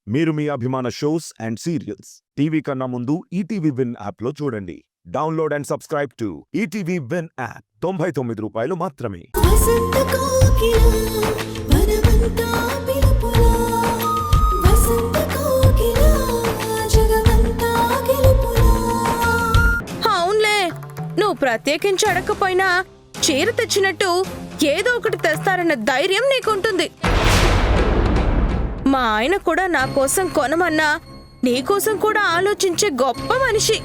మీరు మీ అభిమాన shows and serials TV కన్నా ముందు ఈటీవీ విన్ యాప్లో చూడండి. Download and subscribe to ETV win app. 99 రూపాయలు మాత్రమే. వసంత కోకిల వనమంతా పిలుపులా వసంత కోకిల జగమంతా గెలుపులా. అవునులే, నువ్వు ప్రత్యేకించి అడగకపోయినా చీర తెచ్చినట్టు ఏదో ఒకటి తెస్తారన్న ధైర్యం నీకుంటుంది. మా ఆయన కూడా నా కోసం కొనమన్నా నీకోసం కూడా ఆలోచించే గొప్ప మనిషి.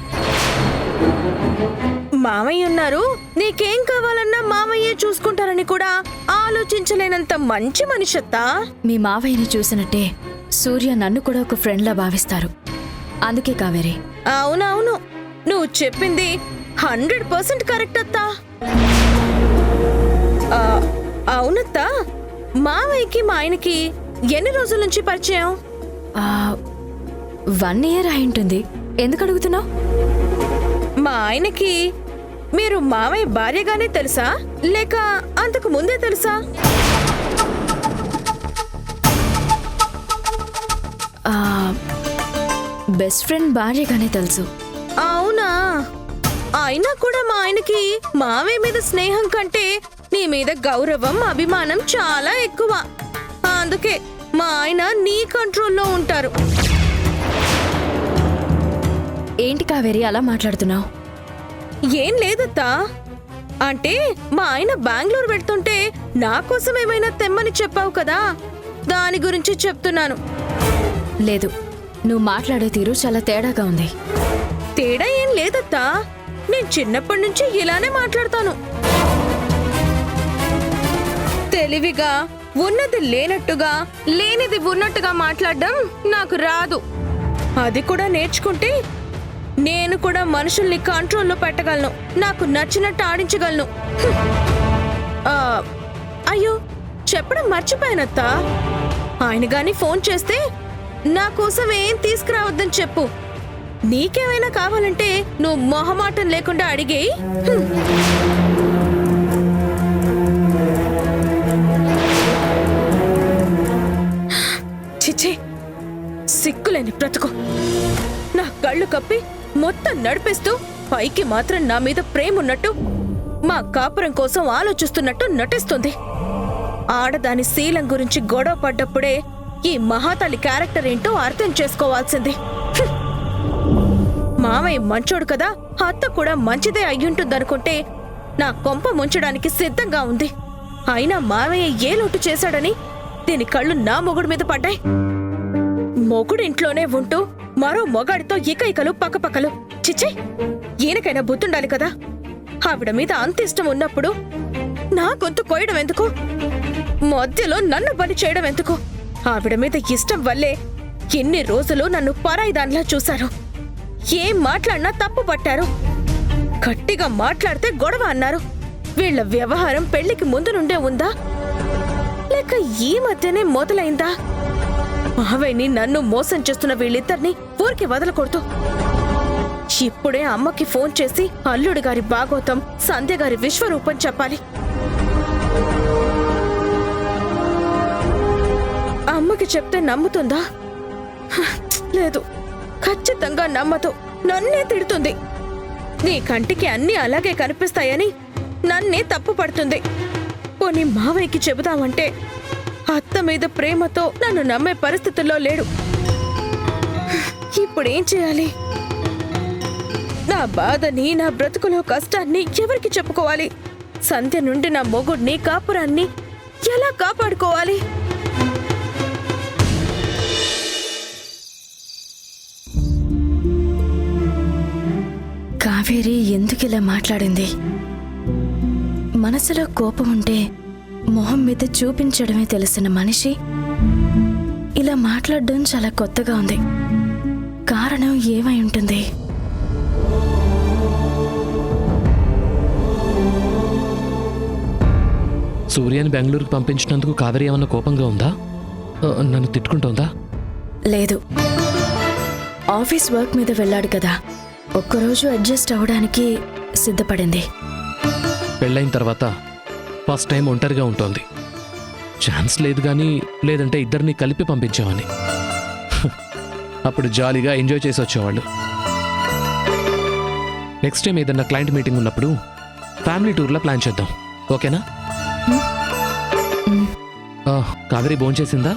మామయ్య ఉన్నారు, నీకేం కావాలన్నా మామయ్యే చూసుకుంటారని కూడా ఆలోచించలేనంత మంచి మనిషత్తా. మీ మావయ్యని చూసినట్టే సూర్య నన్ను కూడా ఒక ఫ్రెండ్లా భావిస్తారు. అందుకే కావేరి. అవునవును, నువ్వు చెప్పింది 100% కరెక్ట్ అత్తా. అవునత్తా, మామయ్యకి మా ఆయనకి ఎన్ని రోజుల నుంచి పరిచయం? 1 year అయింటుంది. ఎందుకు అడుగుతున్నావు? మా ఆయనకి మీరు మామయ్య భార్యగానే తెలుసా, లేక అంతకు ముందే తెలుసా? బెస్ట్ ఫ్రెండ్ భార్యగానే తెలుసు. అవునా? అయినా కూడా మా ఆయనకి మామయ్య మీద స్నేహం కంటే నీ మీద గౌరవం, అభిమానం చాలా ఎక్కువ. అందుకే మా ఆయన నీ కంట్రోల్లో ఉంటారు. ఏంటి కావేరి అలా మాట్లాడుతున్నావు? ఏం లేదత్తా, అంటే మా ఆయన బెంగళూరు వెళ్తుంటే నా కోసం ఏమైనా తెమ్మని చెప్పావు కదా, దాని గురించి చెప్తున్నాను. లేదు, నువ్వు మాట్లాడే తీరు చాలా తేడాగా ఉంది. తేడా ఏం లేదత్తా, నేను చిన్నప్పటి నుంచి ఇలానే మాట్లాడతాను. తెలివిగా, ఉన్నది లేనట్టుగా, లేనిది ఉన్నట్టుగా మాట్లాడడం నాకు రాదు. అది కూడా నేర్చుకుంటే నేను కూడా మనుషుల్ని కంట్రోల్లో పెట్టగలను, నాకు నచ్చినట్టు ఆడించగలను. అయ్యో, చెప్పడం మర్చిపోయానత్తా. ఆయన గాని ఫోన్ చేస్తే నా కోసం ఏం తీసుకురావద్దని చెప్పు. నీకేమైనా కావాలంటే నువ్వు మొహమాటం లేకుండా అడిగేయి. చిచ్చే, సిగ్గులేని బ్రతుకు. నా కళ్ళు కప్పి మొత్తం నడిపిస్తూ పైకి మాత్రం నా మీద ప్రేమ ఉన్నట్టు, మా కాపురం కోసం ఆలోచిస్తున్నట్టు నటిస్తుంది. ఆడదాని శీలం గురించి గొడవ పడ్డప్పుడే ఈ మహాతల్లి క్యారెక్టర్ ఏంటో అర్థం చేసుకోవాల్సింది. మామయ్య మంచోడు కదా, అత్త కూడా మంచిదే అయ్యుంటుందనుకుంటే నా కొంప ముంచడానికి సిద్ధంగా ఉంది. అయినా మామయ్య ఏ లోటు చేశాడని దీని కళ్ళు నా మొగుడు మీద పడ్డాయి. మొగుడు ఇంట్లోనే ఉంటూ మరో మొగాడితో ఇకైకలు పక్కపక్కలు. చిచ్చే, ఈయనకైనా బుద్ధుండాలి కదా. ఆవిడ మీద అంత ఇష్టం ఉన్నప్పుడు నా గొంతు కోయడం ఎందుకు? మధ్యలో నన్ను బలి చేయడం ఎందుకు? ఆవిడ మీద ఇష్టం వల్లే ఎన్ని రోజులు నన్ను పరాయిదాన్లా చూశారు. ఏం మాట్లాడినా తప్పు పట్టారు. గట్టిగా మాట్లాడితే గొడవ అన్నారు. వీళ్ల వ్యవహారం పెళ్లికి ముందు నుండే ఉందా, లేక ఈ మధ్యనే మొదలైందా? మావయ్యని నన్ను మోసం చేస్తున్న వీళ్ళిద్దరిని ఊరికి వదలకూడదు. ఇప్పుడే అమ్మకి ఫోన్ చేసి అల్లుడి గారి భాగోతం, సంధ్య గారి విశ్వరూపం చెప్పాలి. అమ్మకి చెప్తే నమ్ముతుందా? లేదు, ఖచ్చితంగా నమ్మదు. నన్నే తిడుతుంది. నీ కంటికి అన్నీ అలాగే కనిపిస్తాయని నన్నే తప్పు పడుతుంది. పోనీ మావయ్యకి చెబుదామంటే అత్త మీద ప్రేమతో నన్ను నమ్మే పరిస్థితుల్లో లేడు. ఇప్పుడేం చేయాలి? నా బాధని, నా బ్రతుకులో కష్టాన్ని ఎవరికి చెప్పుకోవాలి? సంధ్య నుండి నా మొగుడిని, కాపురాన్ని ఎలా కాపాడుకోవాలి? కావేరి ఎందుకిలా మాట్లాడింది? మనసులో కోపం ఉంటే మొహం మీద చూపించడమే తెలిసిన మనిషి ఇలా మాట్లాడడం చాలా కొత్తగా ఉంది. కారణం ఏమై ఉంటుంది? సూర్యని బెంగళూరుకు పంపించినందుకు కావేరి ఏమన్నా కోపంగా ఉందా? నన్ను తిట్టుకుంటోందా? లేదు, ఆఫీస్ వర్క్ మీద వెళ్ళాడు కదా, ఒక్కరోజు అడ్జస్ట్ అవడానికి సిద్ధపడింది. పెళ్ళైన తర్వాత ఫస్ట్ టైం ఒంటరిగా ఉంటుంది. ఛాన్స్ లేదు కానీ, లేదంటే ఇద్దరిని కలిపి పంపించామని. అప్పుడు జాలీగా ఎంజాయ్ చేసి వచ్చేవాళ్ళు. నెక్స్ట్ టైం ఏదన్నా క్లయింట్ మీటింగ్ ఉన్నప్పుడు ఫ్యామిలీ టూర్లో ప్లాన్ చేద్దాం, ఓకేనా? కావేరి భోంచేసిందా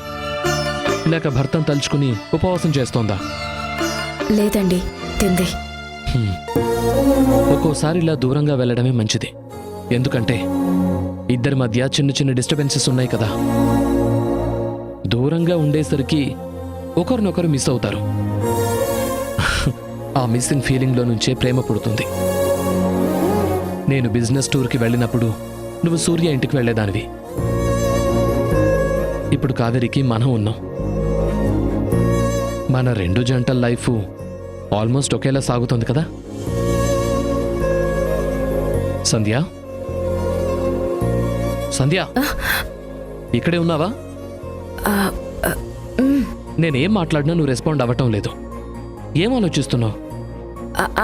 లేక భర్తను తలుచుకుని ఉపవాసం చేస్తోందా? లేదండి, తింది. ఒక్కోసారి ఇలా దూరంగా వెళ్ళడమే మంచిది. ఎందుకంటే ఇద్దరి మధ్య చిన్న చిన్న డిస్టర్బెన్సెస్ ఉన్నాయి కదా. దూరంగా ఉండేసరికి ఒకరినొకరు మిస్ అవుతారు. ఆ మిస్సింగ్ ఫీలింగ్లో నుంచే ప్రేమ పుడుతుంది. నేను బిజినెస్ టూర్కి వెళ్ళినప్పుడు నువ్వు సూర్య ఇంటికి వెళ్ళేదానివి. ఇప్పుడు కావేరికి మనం ఉన్నాం. మన రెండు జంటల లైఫ్ ఆల్మోస్ట్ ఒకేలా సాగుతుంది కదా. సంధ్య, సంధ్య, ఇక్కడే ఉన్నావా? నేనేం మాట్లాడినా నువ్వు రెస్పాండ్ అవ్వటం లేదు. ఏం ఆలోచిస్తున్నావు?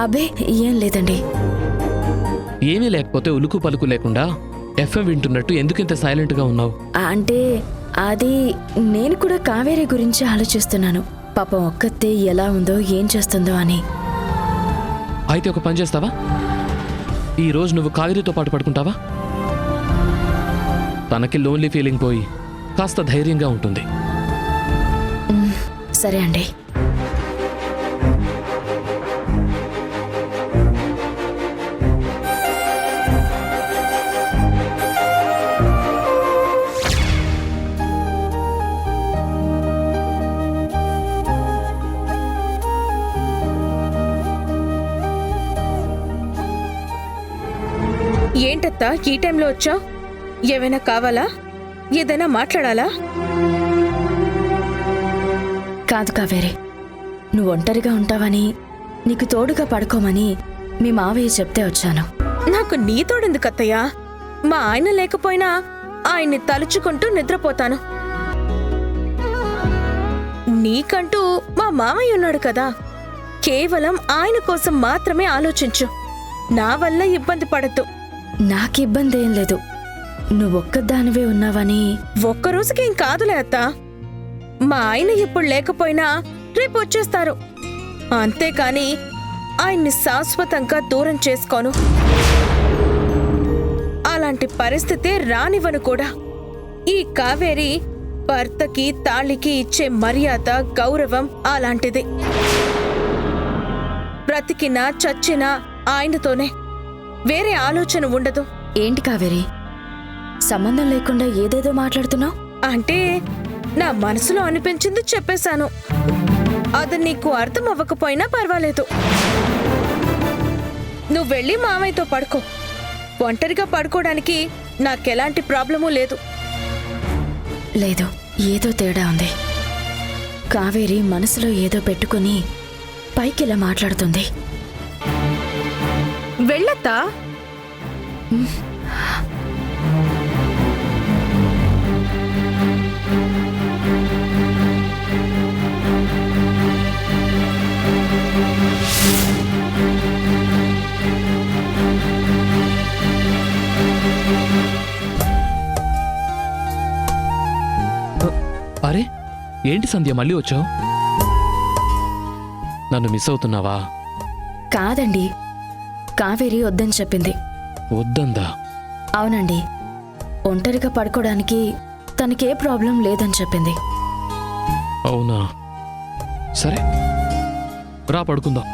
అబే ఏం లేదండి. ఏమీ లేకపోతే ఉలుకు పలుకు లేకుండా ఎఫ్ఎం వింటున్నట్టు ఎందుకింత సైలెంట్గా ఉన్నావు? అంటే అది నేను కూడా కావేరి గురించి ఆలోచిస్తున్నాను. పాపం ఒక్కతే ఎలా ఉందో ఏం చేస్తుందో అని. అయితే ఒక పని చేస్తావా? ఈ రోజు నువ్వు కావేరితో పాటు పడుకుంటావా? తనకి లోన్లీ ఫీలింగ్ పోయి కాస్త ధైర్యంగా ఉంటుంది. సరే అండి. ఏంటత్తా ఈ టైంలో వచ్చావు? ఏమైనా కావాలా? ఏదైనా మాట్లాడాలా? కాదు కావేరి, నువ్వు ఒంటరిగా ఉంటావని, నీకు తోడుగా పడుకోమని మీ మావయ్య చెప్తే వచ్చాను. నాకు నీ తోడెందుకు అత్తయ్యా? మా ఆయన లేకపోయినా ఆయన్ని తలుచుకుంటూ నిద్రపోతాను. నీకంటూ మా మామయ్య ఉన్నాడు కదా. కేవలం ఆయన కోసం మాత్రమే ఆలోచించు. నా వల్ల ఇబ్బంది పడద్దు. నాకిబ్బంది ఏం లేదు. నువ్వొక్కదానివే ఉన్నావని. ఒక్కరోజుకేం కాదులే అత్తా. మా ఆయన ఇప్పుడు లేకపోయినా రేపు వచ్చేస్తారు. అంతేకాని ఆయన్ని శాశ్వతంగా దూరం చేసుకోను. అలాంటి పరిస్థితే రానివ్వను కూడా. ఈ కావేరి భర్తకి తాళికి ఇచ్చే మర్యాద, గౌరవం అలాంటిది. బ్రతికినా చచ్చినా ఆయనతోనే. వేరే ఆలోచన ఉండదు. ఏంటి కావేరి, సంబంధం లేకుండా ఏదేదో మాట్లాడుతున్నావు? అంటే నా మనసులో అనిపించింది చెప్పేశాను. అది నీకు అర్థం అవ్వకపోయినా పర్వాలేదు. నువ్వు వెళ్ళి మామయ్యతో పడుకో. ఒంటరిగా పడుకోవడానికి నాకెలాంటి ప్రాబ్లమూ లేదు. లేదు, ఏదో తేడా ఉంది. కావేరి మనసులో ఏదో పెట్టుకుని పైకి ఇలా మాట్లాడుతుంది. వెళ్ళత్తా. అరే, ఏంటి సంధ్య మళ్ళీ వచ్చావు? నన్ను మిస్ అవుతున్నావా? కాదండి, కావేరి వద్దని చెప్పింది. వద్దందా? అవునండి, ఒంటరిగా పడుకోవడానికి తనకే ప్రాబ్లం లేదని చెప్పింది. అవునా? సరే, రా పడుకుందాం.